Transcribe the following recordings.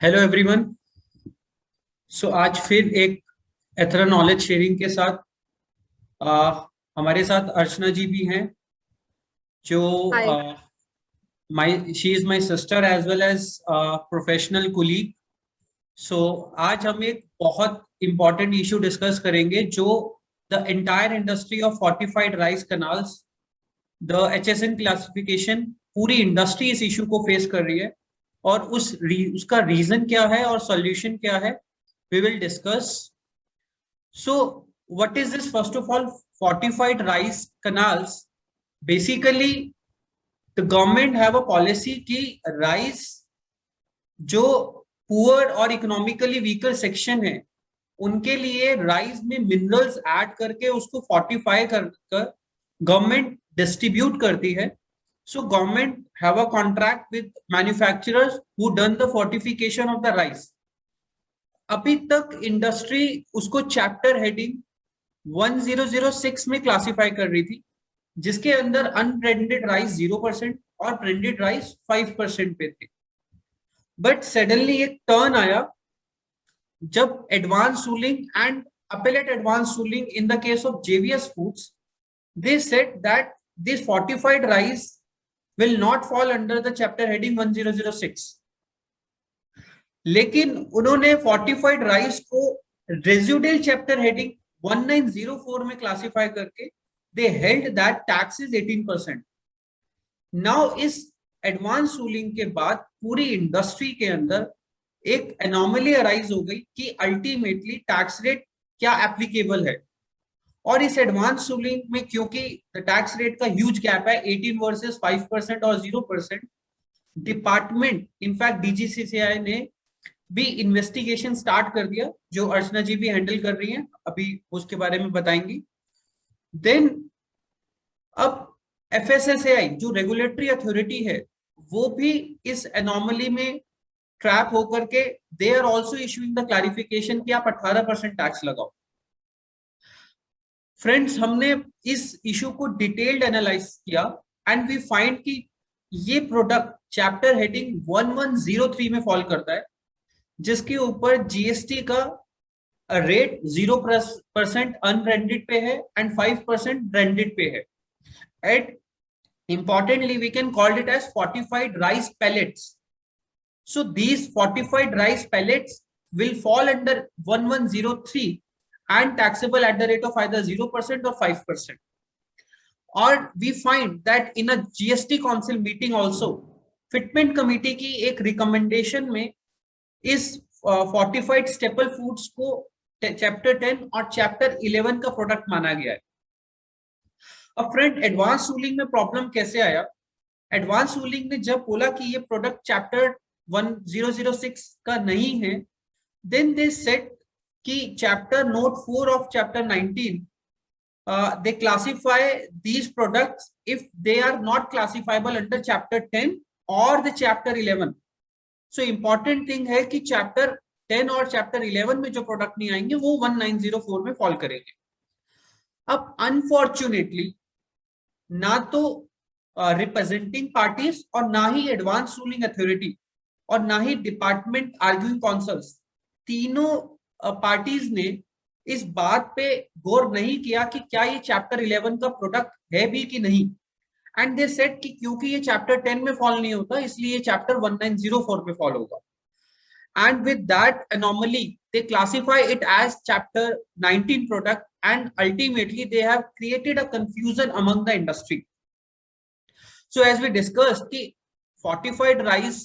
Hello everyone. सो आज फिर एक एथरा नॉलेज शेयरिंग के साथ हमारे साथ अर्चना जी भी हैं जो hi. My she is my sister as well as professional colleague. So आज हम एक बहुत इंपॉर्टेंट इशू डिस्कस करेंगे जो the entire industry of fortified rice kernels, the HSN classification, पूरी इंडस्ट्री इस इशू को फेस कर रही है और उसका रीजन क्या है और सॉल्यूशन क्या है, we will discuss. So what is this? First of all, fortified rice canals, basically the government have a policy कि rice जो पुअर और इकोनॉमिकली वीकर सेक्शन है उनके लिए राइस में मिनरल्स ऐड करके उसको फोर्टिफाई कर गवर्नमेंट डिस्ट्रीब्यूट करती है. So government have a contract with manufacturers who done the fortification of the rice. अभी तक इंडस्ट्री उसको चैप्टर हेडिंग 1006 में क्लासिफाई कर रही थी, जिसके अंदर अनब्रांडेड राइस 0% और ब्रांडेड राइस 5% पे थे. बट सडनली एक टर्न आया जब advance ruling and appellate advanced ruling in the case of JVS Foods, they said that this fortified rice will not fall under the chapter heading 1006. लेकिन उन्होंने fortified rice को residual chapter heading 1904 में classify करके दे held that tax is 18%. Now इस advance ruling के बाद पूरी industry के अंदर एक एनोमली अराइज हो गई कि अल्टीमेटली टैक्स रेट क्या एप्लीकेबल है. और इस एडवांस रूलिंग में क्योंकि टैक्स रेट का ह्यूज गैप है 18 वर्सेस 5% और 0%, डिपार्टमेंट इनफैक्ट डीजीसीसीआई ने भी इन्वेस्टिगेशन स्टार्ट कर दिया, जो अर्चना जी भी हैंडल कर रही हैं, अभी उसके बारे में बताएंगी. देन अब एफएसएसएआई जो रेगुलेटरी अथॉरिटी है वो भी इस एनोमली में ट्रैप होकर के they are also issuing the clarification कि आप 18% टैक्स लगाओ. फ्रेंड्स, हमने इस इशू को डिटेल्ड एनालाइज किया एंड वी फाइंड कि ये प्रोडक्ट चैप्टर हेडिंग 1103 में फॉल करता है, जिसके ऊपर जीएसटी का रेट 0% अनब्रांडेड पे है एंड 5% ब्रांडेड पे है. And importantly we can call it as fortified rice pellets. So these fortified rice pellets will fall under 1103 and taxable at the rate of either 0% or 5%. Or we find that in a GST council meeting also fitment committee की एक recommendation में इस fortified staple foods को chapter 10 और chapter 11 का product माना गया है. अब फ्रेंड, एडवांस रूलिंग में प्रॉब्लम कैसे आया? एडवांस रूलिंग ने जब बोला कि ये प्रोडक्ट चैप्टर 1006 का नहीं है, देन दे सेड कि chapter note 4 of chapter 19 they classify these products if they are not classifiable under chapter 10 और the chapter 11. So important thing है कि चैप्टर 10 और चैप्टर 11 में जो प्रोडक्ट नहीं आएंगे वो 1904 में फॉल करेंगे. अब अनफॉर्चुनेटली ना तो रिप्रेजेंटिंग पार्टीज और ना ही एडवांस रूलिंग अथॉरिटी और ना ही डिपार्टमेंट आर्ग्यूइंग काउंसिल्स, तीनों पार्टीज ने इस बात पे गौर नहीं किया कि क्या ये चैप्टर 11 का प्रोडक्ट है भी कि नहीं. एंड दे सेड कि क्योंकि ये चैप्टर 10 में फॉल नहीं होता इसलिए ये चैप्टर 1904 में फॉल होगा. And with that anomaly they classify it as chapter 19 product and ultimately they have created a confusion among the industry. So as we discussed कि fortified rice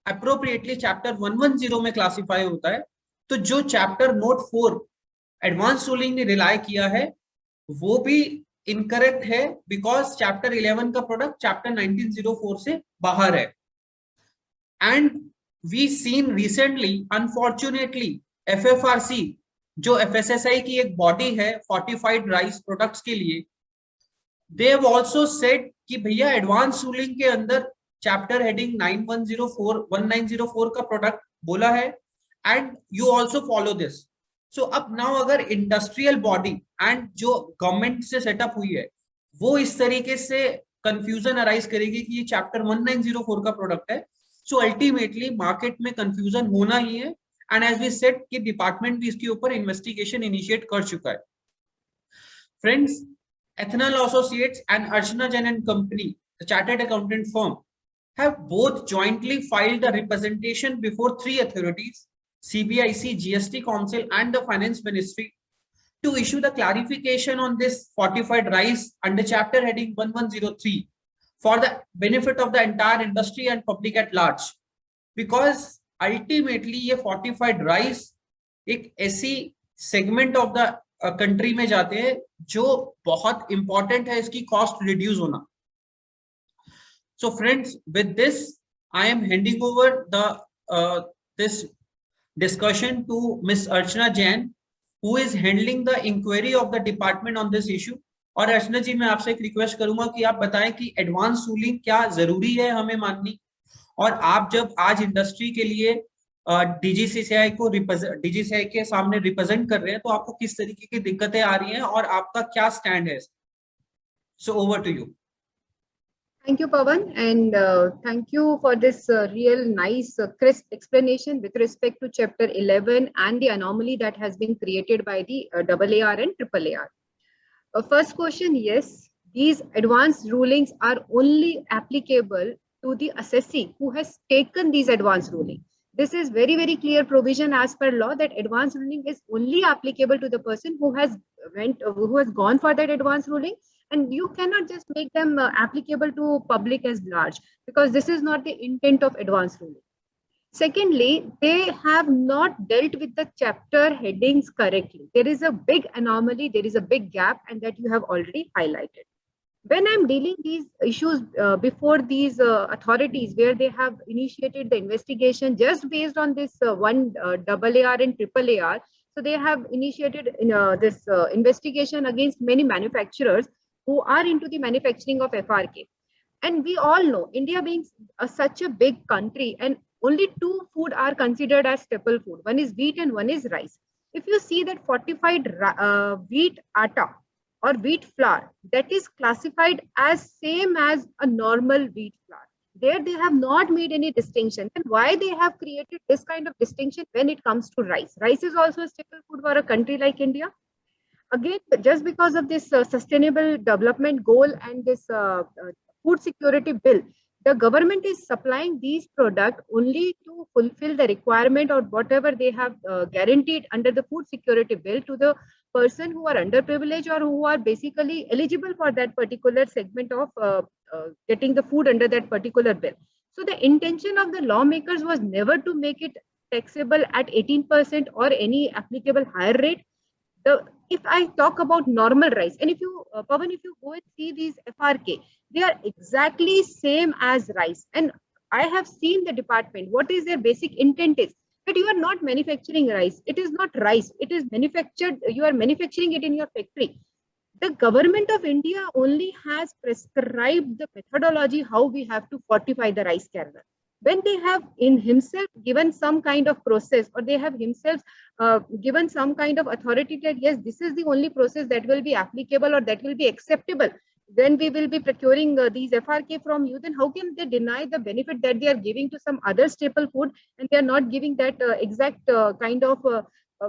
appropriately chapter 110 में classify होता है, तो जो chapter note 4 advanced ruling ने rely किया है वो भी incorrect है, because chapter 11 का product chapter 1904 से बाहर है. And we seen recently unfortunately FFRC जो एफएसएसआई की एक बॉडी है फोर्टिफाइड राइस प्रोडक्ट्स के लिए, दे हैव आल्सो सेड कि भैया एडवांस रूलिंग के अंदर चैप्टर हेडिंग 1904 का प्रोडक्ट बोला है and you also follow this. So अब नाउ अगर इंडस्ट्रियल बॉडी एंड जो गवर्नमेंट से सेटअप हुई है वो इस तरीके से कंफ्यूजन अराइज करेगी कि ये चैप्टर 1904 का प्रोडक्ट है, सो अल्टीमेटली मार्केट में कंफ्यूजन होना ही है, एंड एज वी सेड कि डिपार्टमेंट भी इसके ऊपर इन्वेस्टिगेशन इनिशिएट कर चुका है. Friends, Ethanol Associates and Archana Jain and Company, the chartered accountant firm, have both jointly filed a representation before three authorities, CBIC, GST Council, and the Finance Ministry, to issue the clarification on this fortified rice under chapter heading 1103 for the benefit of the entire industry and public at large. Because ultimately ये fortified rice एक ऐसी segment of the country में जाते हैं जो बहुत important है इसकी कॉस्ट रिड्यूस होना. So friends, with this I am handing over this discussion to miss Archana Jain, who is handling the enquiry of the department on this issue. और अर्चना जी, मैं आपसे एक रिक्वेस्ट करूंगा कि आप बताएं कि एडवांस रूलिंग क्या जरूरी है हमें माननी, और आप जब आज इंडस्ट्री के लिए डीजीसीसीआई के सामने रिप्रेजेंट कर रहे हैं तो आपको किस तरीके की दिक्कतें आ रही हैं और आपका क्या स्टैंड है. So over to you. Thank you, Pawan, and thank you for this real nice crisp explanation with respect to chapter 11 and the anomaly that has been created by the AAR and AAR. First question, yes, these advanced rulings are only applicable to the assessee who has taken these advanced rulings. This is very, very clear provision as per law that advanced ruling is only applicable to the person who has gone for that advanced ruling, and you cannot just make them applicable to public as large, because this is not the intent of advanced ruling. Secondly, they have not dealt with the chapter headings correctly. There is a big anomaly, there is a big gap, and that you have already highlighted. When I'm dealing these issues before these authorities, where they have initiated the investigation just based on this one AAR and AAR, so they have initiated this investigation against many manufacturers who are into the manufacturing of FRK. And we all know, India being such a big country, and only two food are considered as staple food. One is wheat and one is rice. If you see that fortified wheat atta or wheat flour, that is classified as same as a normal wheat flour. There they have not made any distinction. And why they have created this kind of distinction when it comes to rice? Rice is also a staple food for a country like India. Again, just because of this sustainable development goal and this food security bill, the government is supplying these products only to fulfill the requirement or whatever they have guaranteed under the food security bill to the person who are underprivileged or who are basically eligible for that particular segment of getting the food under that particular bill. So the intention of the lawmakers was never to make it taxable at 18% or any applicable higher rate. If I talk about normal rice, and if you, Pawan, if you go and see these FRK, they are exactly same as rice. And I have seen the department, what is their basic intent is that you are not manufacturing rice. It is not rice. It is manufactured. You are manufacturing it in your factory. The government of India only has prescribed the methodology how we have to fortify the rice kernel. When they have in himself given some kind of process, or they have himself given some kind of authority that yes, this is the only process that will be applicable or that will be acceptable, then we will be procuring these FRK from you, then how can they deny the benefit that they are giving to some other staple food, and they are not giving that exact kind of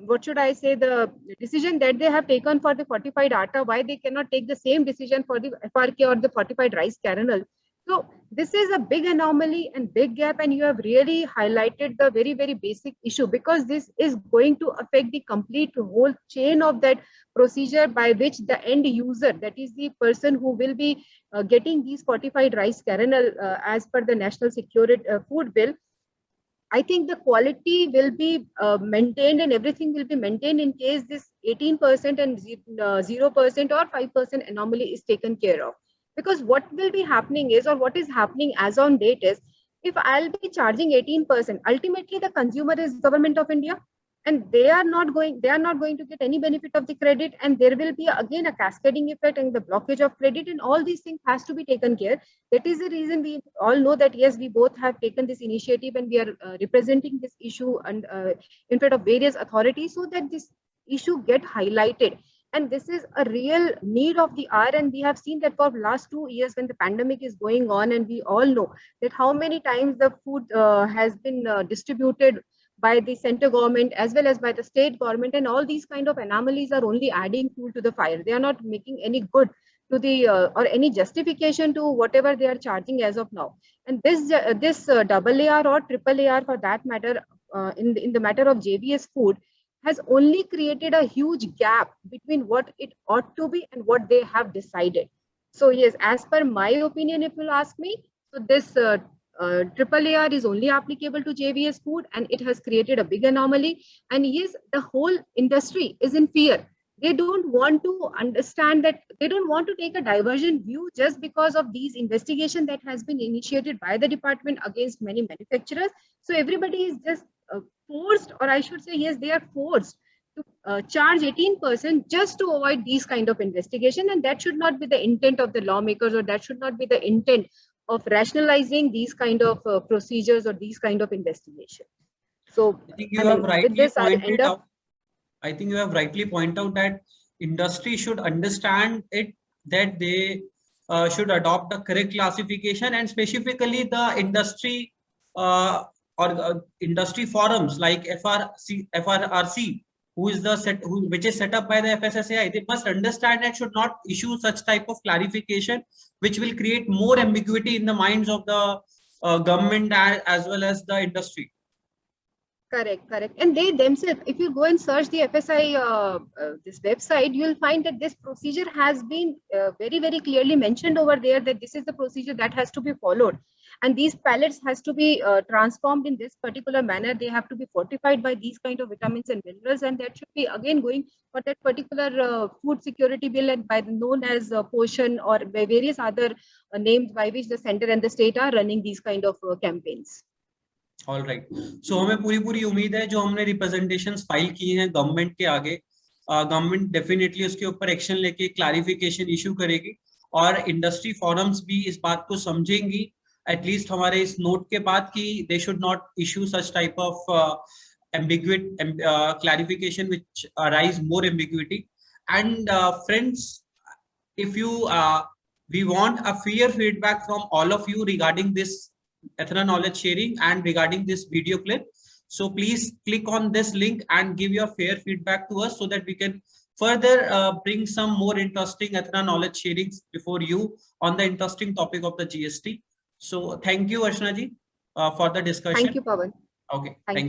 what should I say, the decision that they have taken for the fortified atta, why they cannot take the same decision for the FRK or the fortified rice kernel? So this is a big anomaly and big gap, and you have really highlighted the very, very basic issue, because this is going to affect the complete whole chain of that procedure by which the end user, that is the person who will be getting these fortified rice kernel as per the National Security Food Bill. I think the quality will be maintained and everything will be maintained in case this 18% and 0% or 5% anomaly is taken care of. Because what will be happening is, or what is happening as on date is, if I'll be charging 18%, ultimately the consumer is government of India, and they are not going to get any benefit of the credit, and there will be again a cascading effect and the blockage of credit, and all these things has to be taken care. That is the reason we all know that yes, we both have taken this initiative and we are representing this issue and in front of various authorities so that this issue get highlighted. And this is a real need of the hour. And we have seen that for last 2 years when the pandemic is going on, and we all know that how many times the food has been distributed by the center government as well as by the state government, and all these kind of anomalies are only adding fuel to the fire. They are not making any good to the or any justification to whatever they are charging as of now. And this AAR or AAR for that matter, in the matter of JVS food, has only created a huge gap between what it ought to be and what they have decided. So yes, as per my opinion, if you'll ask me, so this AAR is only applicable to JVS food, and it has created a big anomaly. And yes, the whole industry is in fear. They don't want to understand that, they don't want to take a diversion view just because of these investigation that has been initiated by the department against many manufacturers. So everybody is just forced, or I should say, yes, they are forced to charge 18% just to avoid these kind of investigation. And that should not be the intent of the lawmakers, or that should not be the intent of rationalizing these kind of procedures or these kind of investigation. So I think you have with rightly this, I'll pointed end up. out. I think you have rightly pointed out that industry should understand it, that they should adopt a correct classification, and specifically the industry or industry forums like FRRC, who is the which is set up by the FSSAI. They must understand and should not issue such type of clarification, which will create more ambiguity in the minds of the government as well as the industry. Correct, correct. And they themselves, if you go and search the FSI, this website, you'll find that this procedure has been very, very clearly mentioned over there, that this is the procedure that has to be followed. And these pellets has to be transformed in this particular manner. They have to be fortified by these kind of vitamins and minerals. And that should be again going for that particular food security bill, and by known as Poshan, or by various other names by which the center and the state are running these kind of campaigns. All right, so हमें पूरी उम्मीद है जो हमने representations file किए हैं government के आगे, गवर्नमेंट डेफिनेटली उसके ऊपर एक्शन लेके क्लैरिफिकेशन इशू करेगी, और इंडस्ट्री फोरम्स भी इस बात को समझेंगी एटलीस्ट हमारे इस नोट के बाद कि they should not issue such type of ambiguity clarification which arise more ambiguity. And friends, if you we want a fair feedback from all of you regarding this Athena knowledge sharing and regarding this video clip. So please click on this link and give your fair feedback to us so that we can further bring some more interesting Athena knowledge sharings before you on the interesting topic of the GST. So thank you, Archana ji, for the discussion. Thank you, Pawan. Okay. Thank you.